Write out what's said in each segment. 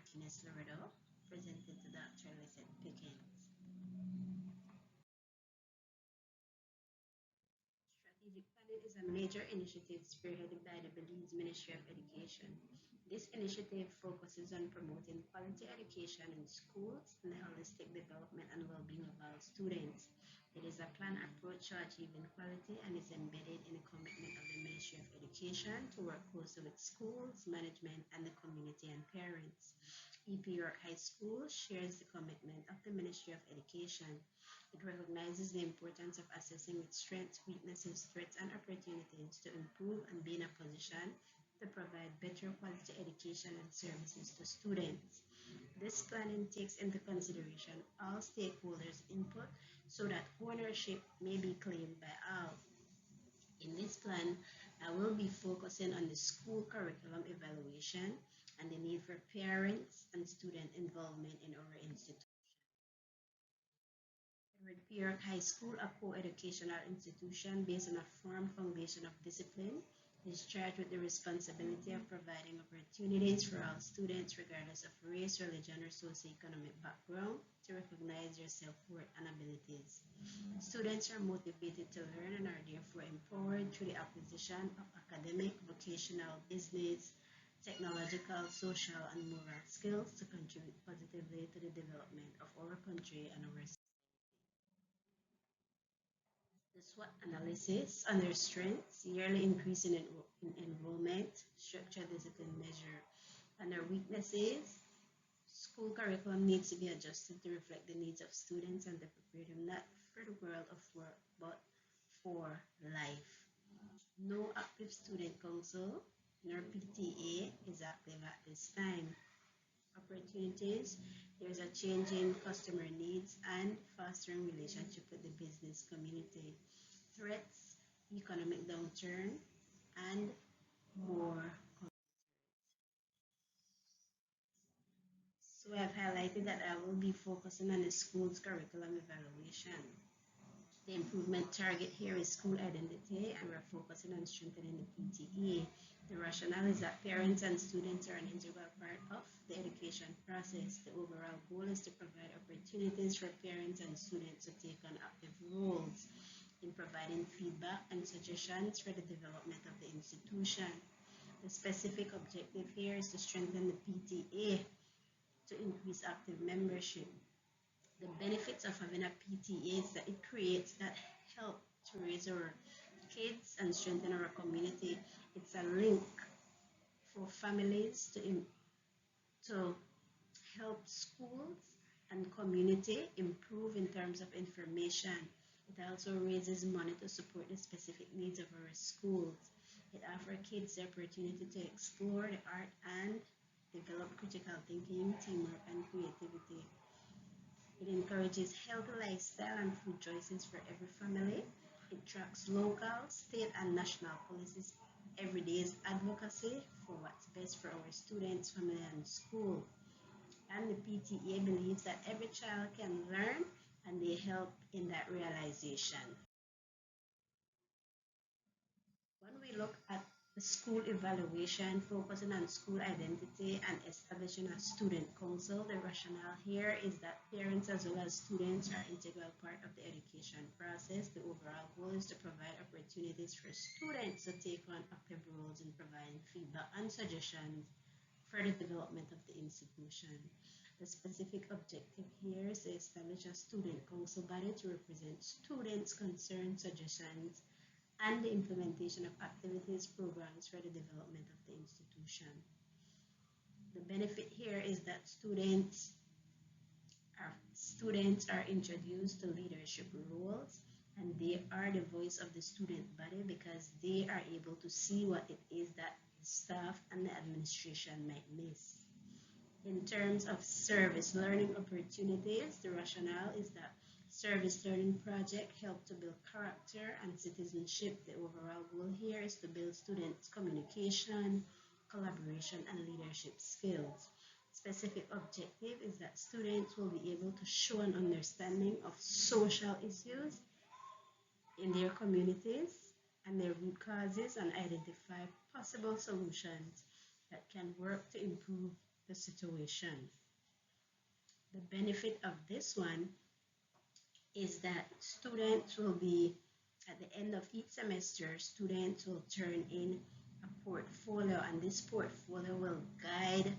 Martinez Loredo, presented to Dr. Lizette Pickens. Strategic planning is a major initiative spearheaded by the Belize Ministry of Education. This initiative focuses on promoting quality education in schools and the holistic development and well-being of all students. It is a planned approach to achieving quality and is embedded in the commitment of the Ministry of Education to work closely with schools, management, and the community and parents. EP York High School shares the commitment of the Ministry of Education. It recognizes the importance of assessing its strengths, weaknesses, threats, and opportunities to improve and be in a position to provide better quality education and services to students. This planning takes into consideration all stakeholders' input so that ownership may be claimed by all. In this plan, I will be focusing on the school curriculum evaluation and the need for parents and student involvement in our institution. Edward P. York High School, a co-educational institution based on a firm foundation of discipline, is charged with the responsibility of providing opportunities for all students, regardless of race, religion, or socioeconomic background, to recognize their self-worth and abilities. Students are motivated to learn and are therefore empowered through the acquisition of academic, vocational, business, technological, social, and moral skills to contribute positively to the development of our country and our society. The SWOT analysis on their strengths, yearly increase in enrollment, structure discipline measure, and their weaknesses. School curriculum needs to be adjusted to reflect the needs of students and to prepare them not for the world of work but for life. No active student council nor PTA is active at this time. Opportunities, there's a change in customer needs and fostering relationship with the business community. Threats, economic downturn, and more. So I've highlighted that I will be focusing on the school's curriculum evaluation. The improvement target here is school identity, and we're focusing on strengthening the PTE. The rationale is that parents and students are an integral part of the education process. The overall goal is to provide opportunities for parents and students to take on active roles in providing feedback and suggestions for the development of the institution. The specific objective here is to strengthen the PTA to increase active membership. The benefits of having a PTA is that it creates that help to raise our kids and strengthen our community. It's a link for families to help schools and community improve in terms of information. It also raises money to support the specific needs of our schools. It offers kids the opportunity to explore the art and develop critical thinking, teamwork, and creativity. It encourages healthy lifestyle and food choices for every family. It tracks local, state, and national policies. Every day is advocacy for what's best for our students, family, and school. And the PTA believes that every child can learn and they help in that realization. When we look at the school evaluation, focusing on school identity and establishing a student council, the rationale here is that parents as well as students are an integral part of the education process. The overall goal is to provide opportunities for students to take on active roles in providing feedback and suggestions for the development of the institution. The specific objective here is to establish a student council body to represent students' concerns, suggestions, and the implementation of activities, programs for the development of the institution. The benefit here is that students are introduced to leadership roles and they are the voice of the student body because they are able to see what it is that the staff and the administration might miss. In terms of service learning opportunities, the rationale is that service learning project help to build character and citizenship. The overall goal here is to build students' communication, collaboration, and leadership skills. Specific objective is that students will be able to show an understanding of social issues in their communities and their root causes and identify possible solutions that can work to improve the situation. The benefit of this one is that students will be, at the end of each semester, students will turn in a portfolio, and this portfolio will guide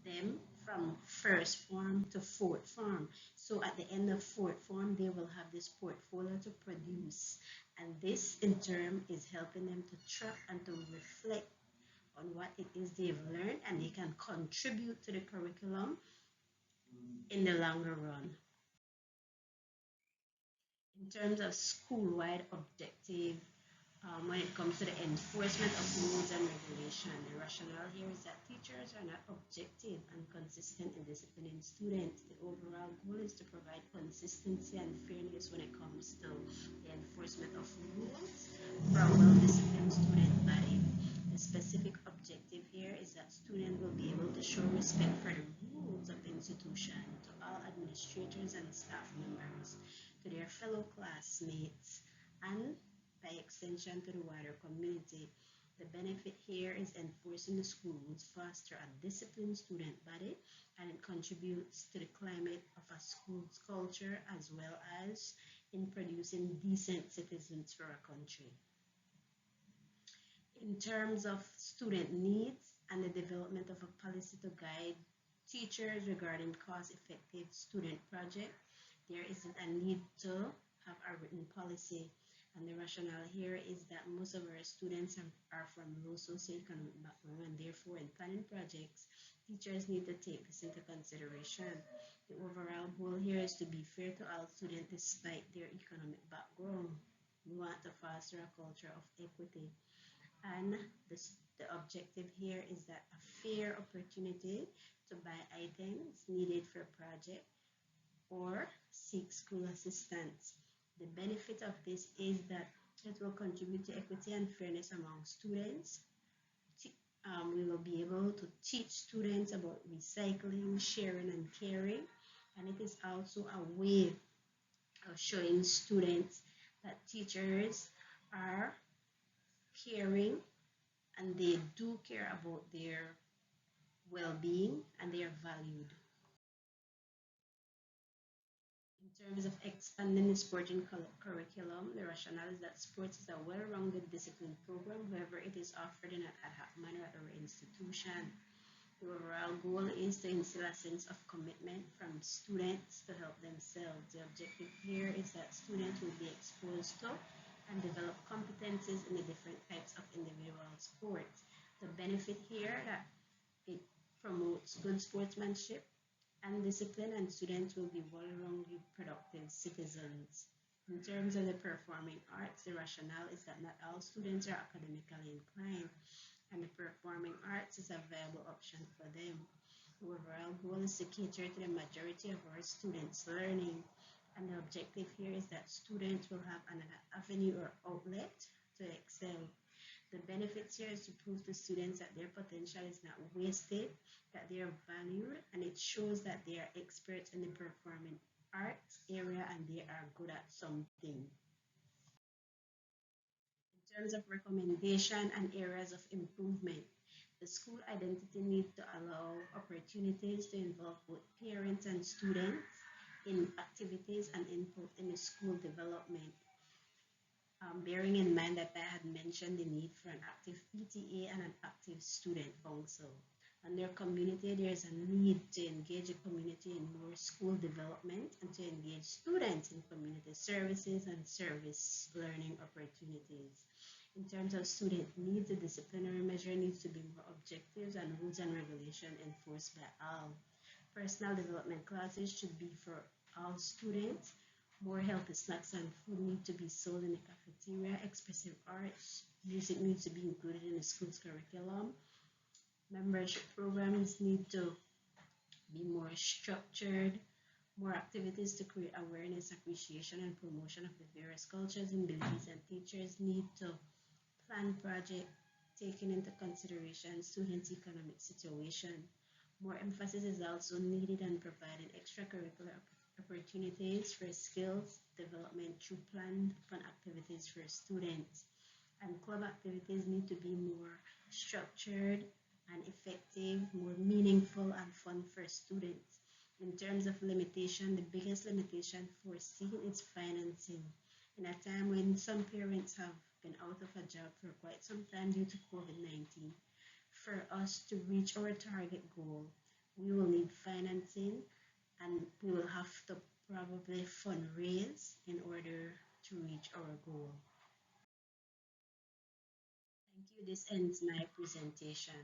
them from first form to fourth form. So at the end of fourth form, they will have this portfolio to produce. And this in turn is helping them to track and to reflect on what it is they've learned, and they can contribute to the curriculum in the longer run. In terms of school-wide objective, when it comes to the enforcement of rules and regulation, the rationale here is that teachers are not objective and consistent in disciplining students. The overall goal is to provide consistency and fairness when it comes to the enforcement of rules for a well-disciplined student body. The specific objective here is that students will be able to show respect for the rules of the institution to all administrators and staff members, to their fellow classmates, and by extension to the wider community. The benefit here is enforcing the school rules foster a disciplined student body, and it contributes to the climate of a school's culture as well as in producing decent citizens for a country. In terms of student needs and the development of a policy to guide teachers regarding cost-effective student projects, there is a need to have a written policy. And the rationale here is that most of our students are from low socioeconomic background, and therefore in planning projects, teachers need to take this into consideration. The overall goal here is to be fair to all students despite their economic background. We want to foster a culture of equity. And the objective here is that a fair opportunity to buy items needed for a project or seek school assistance. The benefit of this is that it will contribute to equity and fairness among students. We will be able to teach students about recycling, sharing, and caring. And it is also a way of showing students that teachers are caring and they do care about their well-being and they are valued. In terms of expanding the sporting curriculum, the rationale is that sports is a well-rounded discipline program. However, it is offered in an ad hoc manner at our institution. The overall goal is to instill a sense of commitment from students to help themselves. The objective here is that students will be exposed to and develop competencies in the different types of individual sports. The benefit here that it promotes good sportsmanship and discipline, and students will be well-rounded, productive citizens. In terms of the performing arts, the rationale is that not all students are academically inclined, and the performing arts is a viable option for them. The overall goal is to cater to the majority of our students' learning, and the objective here is that students will have an avenue or outlet to excel. The benefits here is to prove to students that their potential is not wasted, that they are valued, and it shows that they are experts in the performing arts area and they are good at something. In terms of recommendation and areas of improvement, the school identity needs to allow opportunities to involve both parents and students in activities and input in the school development. Bearing in mind that I had mentioned the need for an active PTA and an active student council. Under community, there's a need to engage the community in more school development and to engage students in community services and service learning opportunities. In terms of student needs, the disciplinary measure needs to be more objective and rules and regulation enforced by all. Personal development classes should be for all students. More healthy snacks and food need to be sold in the cafeteria. Expressive arts, music needs to be included in the school's curriculum. Membership programs need to be more structured. More activities to create awareness, appreciation, and promotion of the various cultures and beliefs, and teachers need to plan projects taking into consideration students' economic situation. More emphasis is also needed on providing extracurricular opportunities for skills development through planned fun activities for students. And club activities need to be more structured and effective, more meaningful, and fun for students. In terms of limitation, the biggest limitation foreseen is financing. In a time when some parents have been out of a job for quite some time due to COVID-19, for us to reach our target goal, we will need financing and we will have to probably fundraise in order to reach our goal. Thank you. This ends my presentation.